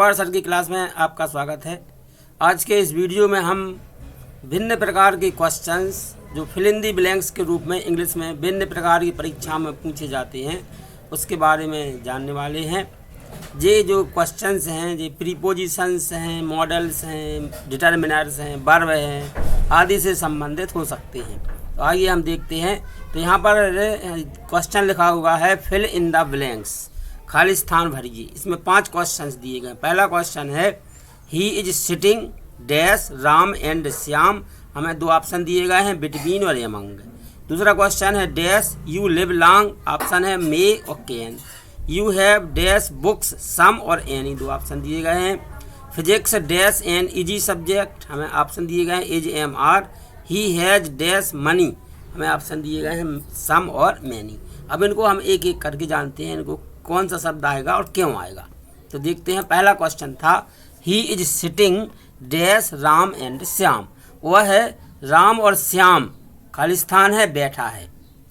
रैकवाड़ sir की class में आपका स्वागत है। आज के इस वीडियो में हम भिन्न प्रकार के क्वेश्चंस जो फिल इन दी ब्लैंक्स के रूप में इंग्लिश में भिन्न प्रकार की परीक्षा में पूछे जाते हैं उसके बारे में जानने वाले हैं। ये जो क्वेश्चंस हैं ये प्रीपोजिशंस हैं, मॉडल्स हैं, डिटर्मिनर्स हैं, वर्ब हैं आदि से संबंधित हो सकते हैं। तो आइए हम देखते हैं। तो यहाँ पर क्वेश्चन लिखा हुआ है फिल इन द ब्लैंक्स, खाली स्थान भरिए। इसमें 5 क्वेश्चंस दिए गए। पहला क्वेश्चन है he is sitting dash Ram and Shyam. हमें 2 ऑप्शन दिए गए हैं, बिटवीन और एमंग। दूसरा क्वेश्चन है dash you live long, option है मे और can. You have dash books some और एनी, 2 ऑप्शन दिए गए हैं। Physics dash an easy subject, हमें ऑप्शन दिए गए हैं is am are. He has dash money, हमें ऑप्शन दिए गए हैं सम और मैनी। अब इनको हम एक एक करके जानते हैं, इनको कौन सा शब्द आएगा और क्यों आएगा। तो देखते हैं। पहला क्वेश्चन था he is sitting dash Ram and Shyam. वह है राम और श्याम, खाली स्थान है, बैठा है।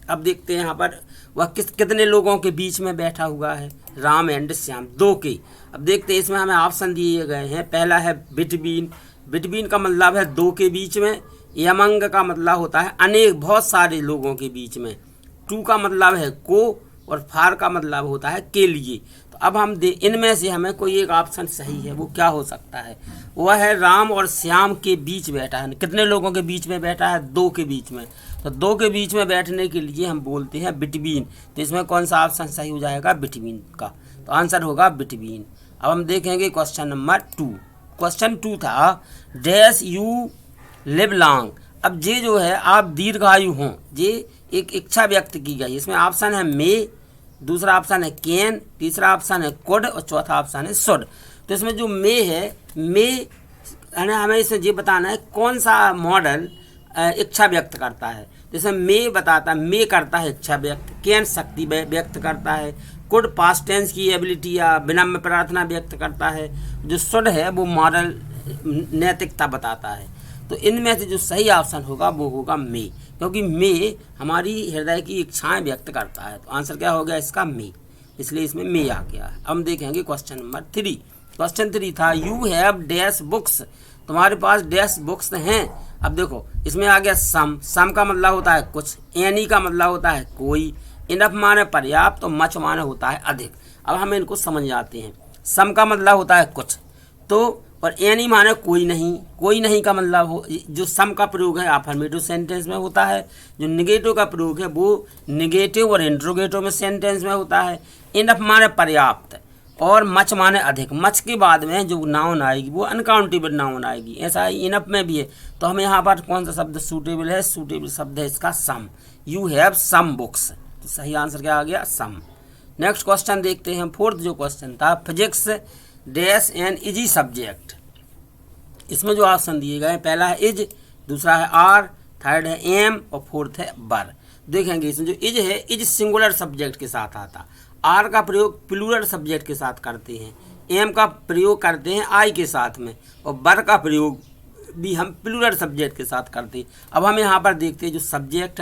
अब देखते हैं यहाँ पर वह कितने लोगों के बीच में बैठा हुआ है, राम एंड श्याम, 2 के। अब देखते हैं, इसमें हमें ऑप्शन दिए गए हैं। पहला है बिटवीन, बिटवीन का मतलब है 2 के बीच में। यमंग का मतलब होता है अनेक, बहुत सारे लोगों के बीच में। 2 का मतलब है को और फार का मतलब होता है के लिए। तो अब हम इनमें से हमें कोई एक ऑप्शन सही है, वो क्या हो सकता है। वह है राम और श्याम के बीच बैठा है। कितने लोगों के बीच में बैठा है, 2 के बीच में। तो 2 के बीच में बैठने के लिए हम बोलते हैं बिटवीन। तो इसमें कौन सा ऑप्शन सही हो जाएगा, बिटवीन का। तो आंसर होगा बिटवीन। अब हम देखेंगे क्वेश्चन नंबर 2। क्वेश्चन 2 था डैश यू लिव लॉन्ग। अब ये जो है आप दीर्घायु हों, ये एक इच्छा व्यक्त की गई। इसमें ऑप्शन है मे, दूसरा ऑप्शन है कैन, तीसरा ऑप्शन है कुड और चौथा ऑप्शन है शुड। तो इसमें जो मे है, मे हमें इसमें ये बताना है कौन सा मॉडल इच्छा व्यक्त करता है। तो इसमें मे बताता है, मे करता है इच्छा व्यक्त, कैन शक्ति व्यक्त करता है, कुड पास्ट टेंस की एबिलिटी या विनम्र प्रार्थना व्यक्त करता है, जो शुड है वो मॉडल नैतिकता बताता है। तो इनमें से जो सही ऑप्शन होगा वो होगा मे, क्योंकि मे हमारी हृदय की इच्छाएं व्यक्त करता है। तो आंसर क्या हो गया इसका, मे, इसलिए इसमें मे आ गया है। अब हम देखेंगे क्वेश्चन नंबर 3। क्वेश्चन 3 था यू हैव डैश बुक्स, तुम्हारे पास डैश बुक्स हैं। अब देखो इसमें आ गया सम, सम का मतलब होता है कुछ, एनी का मतलब होता है कोई, इनफ माने पर्याप्त और मच माने होता है अधिक। अब हम इनको समझ जाते हैं। सम का मतलब होता है कुछ, तो और एनी माने कोई नहीं। कोई नहीं का मतलब हो, जो सम का प्रयोग है अफर्मेटिव सेंटेंस में होता है, जो निगेटिव का प्रयोग है वो निगेटिव और इंट्रोगेटिव में सेंटेंस में होता है। इनफ माने पर्याप्त और मच माने अधिक। मच के बाद में जो नाउन आएगी वो अनकाउंटेबल नाउन आएगी, ऐसा ही इनफ में भी है। तो हमें यहाँ पर कौन सा शब्द सूटेबल है, सूटेबल शब्द है इसका सम। यू हैव सम बुक्स, तो सही आंसर क्या आ गया, सम। नेक्स्ट क्वेश्चन देखते हैं। 4th जो क्वेश्चन था physics dash an easy subject. इसमें जो ऑप्शन दिए गए हैं, पहला है इज, दूसरा है आर, थर्ड है एम और 4th है बर। देखेंगे इसमें जो इज है, इज सिंगुलर सब्जेक्ट के साथ आता। आर का प्रयोग प्लूरल सब्जेक्ट के साथ करते हैं, एम का प्रयोग करते हैं आई के साथ में, और बर का प्रयोग भी हम प्लूरल सब्जेक्ट के साथ करते हैं। अब हम यहाँ पर देखते हैं जो सब्जेक्ट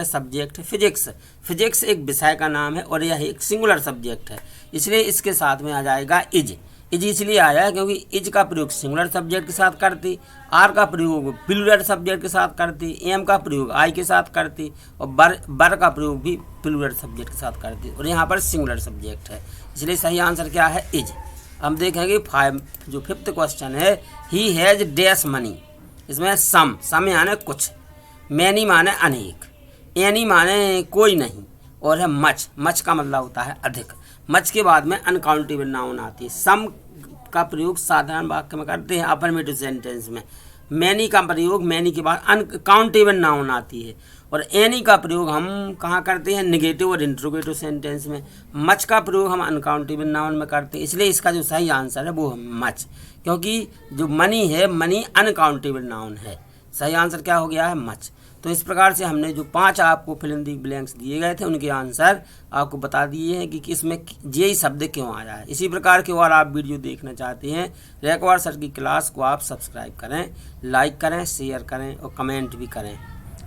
है फिजिक्स। फिजिक्स एक विषय का नाम है और यह एक सिंगुलर सब्जेक्ट है, इसलिए इसके साथ में आ जाएगा इज। इज इसलिए आया है क्योंकि इज का प्रयोग सिंगुलर सब्जेक्ट के साथ करती, आर का प्रयोग प्लूरल सब्जेक्ट के साथ करती, एम का प्रयोग आई के साथ करती और बर का प्रयोग भी प्लूरल सब्जेक्ट के साथ करती, और यहाँ पर सिंगुलर सब्जेक्ट है, इसलिए सही आंसर क्या है, इज। हम देखेंगे 5th क्वेश्चन है ही हैज डैश मनी। इसमें सम यानी कुछ, मैनी माने अनेक, एनी माने कोई नहीं, और है मच, मच का मतलब होता है अधिक। मच के बाद में अनकाउंटेबल नाउन आती है। सम का प्रयोग साधारण वाक्य में करते हैं अफर्मेटिव सेंटेंस में। मैनी का प्रयोग, मैनी के बाद अनकाउंटेबल नाउन आती है, और एनी का प्रयोग हम कहाँ करते हैं, निगेटिव और इंट्रोगेटिव सेंटेंस में। मच का प्रयोग हम अनकाउंटेबल नाउन में करते हैं, इसलिए इसका जो सही आंसर है वो है मच, क्योंकि जो मनी है, मनी अनकाउंटेबल नाउन है। सही आंसर क्या हो गया है, मच। तो इस प्रकार से हमने जो 5 आपको फिल इन दी ब्लैंक्स दिए गए थे उनके आंसर आपको बता दिए हैं कि इसमें ये शब्द क्यों आया है। इसी प्रकार के और आप वीडियो देखना चाहते हैं, रैकवाड़ सर की क्लास को आप सब्सक्राइब करें, लाइक करें, शेयर करें और कमेंट भी करें।